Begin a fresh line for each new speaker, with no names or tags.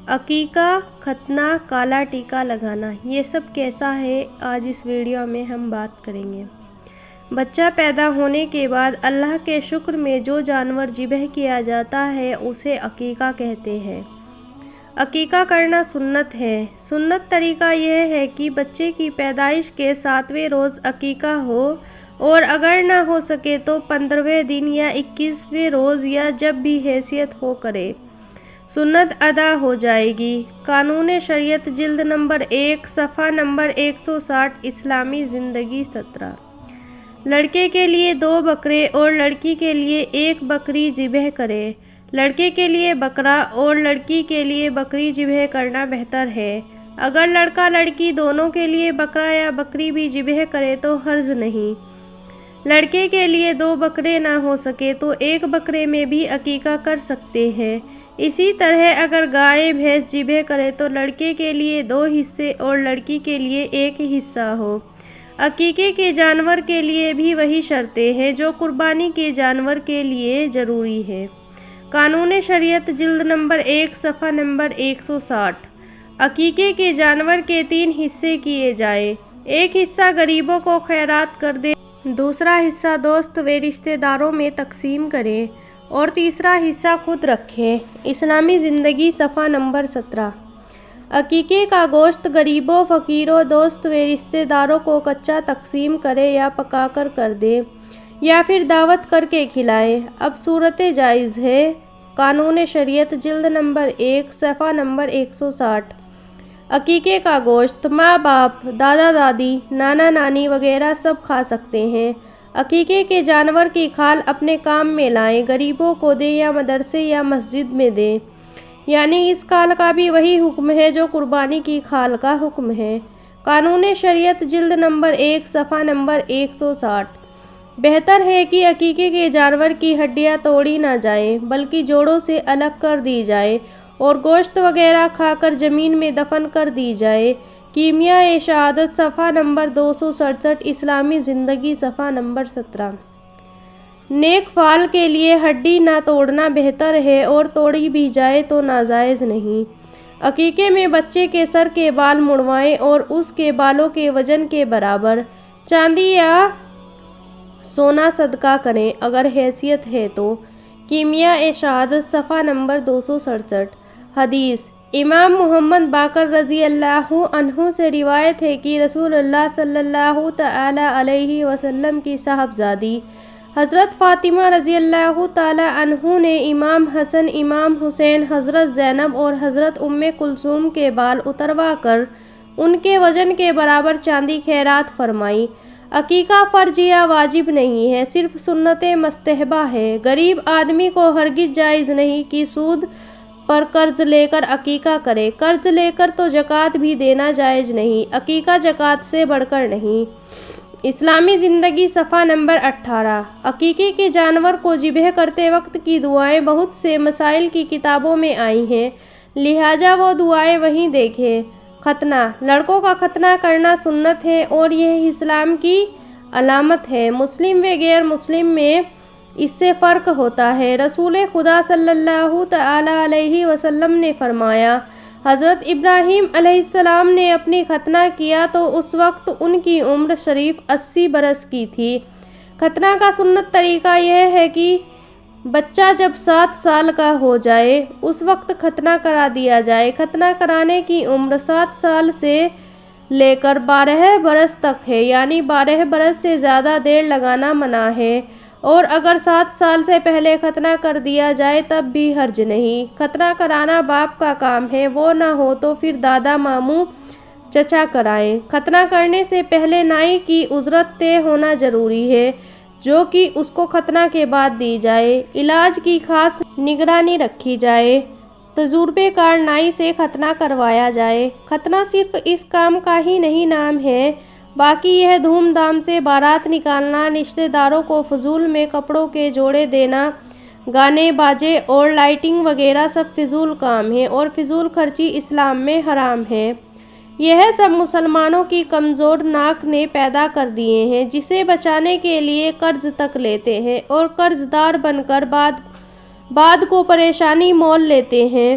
عقیقہ، ختنہ، کالا ٹیکا لگانا، یہ سب کیسا ہے، آج اس ویڈیو میں ہم بات کریں گے۔ بچہ پیدا ہونے کے بعد اللہ کے شکر میں جو جانور ذبح کیا جاتا ہے اسے عقیقہ کہتے ہیں۔ عقیقہ کرنا سنت ہے۔ سنت طریقہ یہ ہے کہ بچے کی پیدائش کے 7ویں روز عقیقہ ہو اور اگر نہ ہو سکے تو 15ویں دن یا 21ویں روز یا جب بھی حیثیت ہو کرے، سنت ادا ہو جائے گی۔ قانون شریعت جلد نمبر 1 صفحہ نمبر 160 اسلامی زندگی 17۔ لڑکے کے لیے 2 بکرے اور لڑکی کے لیے 1 بکری ذبح کرے۔ لڑکے کے لیے بکرا اور لڑکی کے لیے بکری ذبح کرنا بہتر ہے۔ اگر لڑکا لڑکی دونوں کے لیے بکرا یا بکری بھی ذبح کرے تو حرج نہیں۔ لڑکے کے لیے 2 بکرے نہ ہو سکے تو 1 بکرے میں بھی عقیقہ کر سکتے ہیں۔ اسی طرح اگر گائے بھینس ذبح کرے تو لڑکے کے لیے 2 حصے اور لڑکی کے لیے 1 حصہ ہو۔ عقیقے کے جانور کے لیے بھی وہی شرطیں ہیں جو قربانی کے جانور کے لیے ضروری ہیں۔ قانون شریعت جلد نمبر 1 صفحہ نمبر 160۔ عقیقے کے جانور کے 3 حصے کیے جائیں۔ 1 حصہ غریبوں کو خیرات کر دیں، دوسرا حصہ دوست و رشتہ داروں میں تقسیم کریں اور تیسرا حصہ خود رکھیں۔ اسلامی زندگی صفحہ نمبر 17۔ عقیقے کا گوشت غریبوں، فقیروں، دوست و رشتہ داروں کو کچا تقسیم کریں یا پکا کر دیں یا پھر دعوت کر کے کھلائیں۔ اب صورتیں جائز ہے۔ قانون شریعت جلد نمبر 1 صفحہ نمبر 160۔ عقیقے کا گوشت ماں باپ، دادا دادی، نانا نانی وغیرہ سب کھا سکتے ہیں۔ عقیقے کے جانور کی کھال اپنے کام میں لائیں، غریبوں کو دیں یا مدرسے یا مسجد میں دیں، یعنی اس کھال کا بھی وہی حکم ہے جو قربانی کی کھال کا حکم ہے۔ قانون شریعت جلد نمبر 1 صفحہ نمبر 160۔ بہتر ہے کہ عقیقے کے جانور کی ہڈیاں توڑی نہ جائیں بلکہ جوڑوں سے الگ کر دی جائیں اور گوشت وغیرہ کھا کر زمین میں دفن کر دی جائے۔ کیمیائے شہادت صفحہ نمبر 267 اسلامی زندگی صفحہ نمبر 17۔ نیک فعل کے لیے ہڈی نہ توڑنا بہتر ہے اور توڑی بھی جائے تو ناجائز نہیں۔ عقیقے میں بچے کے سر کے بال مڑوائیں اور اس کے بالوں کے وزن کے برابر چاندی یا سونا صدقہ کریں اگر حیثیت ہے تو۔ کیمیائے شہادت صفحہ نمبر 267۔ حدیث امام محمد باقر رضی اللہ عنہ سے روایت ہے کہ رسول اللہ صلی اللہ تعالی علیہ وسلم کی صاحبزادی حضرت فاطمہ رضی اللہ تعالی عنہ نے امام حسن، امام حسین، حضرت زینب اور حضرت ام کلثوم کے بال اتروا کر ان کے وزن کے برابر چاندی خیرات فرمائی۔ عقیقہ فرض یا واجب نہیں ہے، صرف سنت مستحبہ ہے۔ غریب آدمی کو ہرگز جائز نہیں کہ سود پر قرض لے کر عقیقہ کرے۔ قرض لے کر تو زکوٰۃ بھی دینا جائز نہیں، عقیقہ زکوٰۃ سے بڑھ کر نہیں۔ اسلامی زندگی صفحہ نمبر 18۔ عقیقے کے جانور کو ذبح کرتے وقت کی دعائیں بہت سے مسائل کی کتابوں میں آئی ہیں، لہٰذا وہ دعائیں وہیں دیکھیں۔ ختنہ، لڑکوں کا ختنہ کرنا سنت ہے اور یہ اسلام کی علامت ہے۔ مسلم و غیر مسلم میں اس سے فرق ہوتا ہے۔ رسول خدا صلی اللہ تعالی علیہ وسلم نے فرمایا، حضرت ابراہیم علیہ السلام نے اپنی ختنہ کیا تو اس وقت ان کی عمر شریف 80 برس کی تھی۔ ختنہ کا سنت طریقہ یہ ہے کہ بچہ جب 7 سال کا ہو جائے اس وقت ختنہ کرا دیا جائے۔ ختنہ کرانے کی عمر 7 سال سے لے کر 12 برس تک ہے، یعنی 12 برس سے زیادہ دیر لگانا منع ہے، اور اگر 7 سال سے پہلے ختنہ کر دیا جائے تب بھی حرج نہیں۔ ختنہ کرانا باپ کا کام ہے، وہ نہ ہو تو پھر دادا، ماموں، چچا کرائیں۔ ختنہ کرنے سے پہلے نائی کی اجرت طے ہونا ضروری ہے جو کہ اس کو ختنہ کے بعد دی جائے۔ علاج کی خاص نگرانی رکھی جائے، تجربے کار نائی سے ختنہ کروایا جائے۔ ختنہ صرف اس کام کا ہی نہیں نام ہے، باقی یہ دھوم دھام سے بارات نکالنا، رشتہ داروں کو فضول میں کپڑوں کے جوڑے دینا، گانے باجے اور لائٹنگ وغیرہ سب فضول کام ہیں اور فضول خرچی اسلام میں حرام ہے۔ یہ سب مسلمانوں کی کمزور ناک نے پیدا کر دیے ہیں، جسے بچانے کے لیے قرض تک لیتے ہیں اور قرض دار بن کر بعد کو پریشانی مول لیتے ہیں۔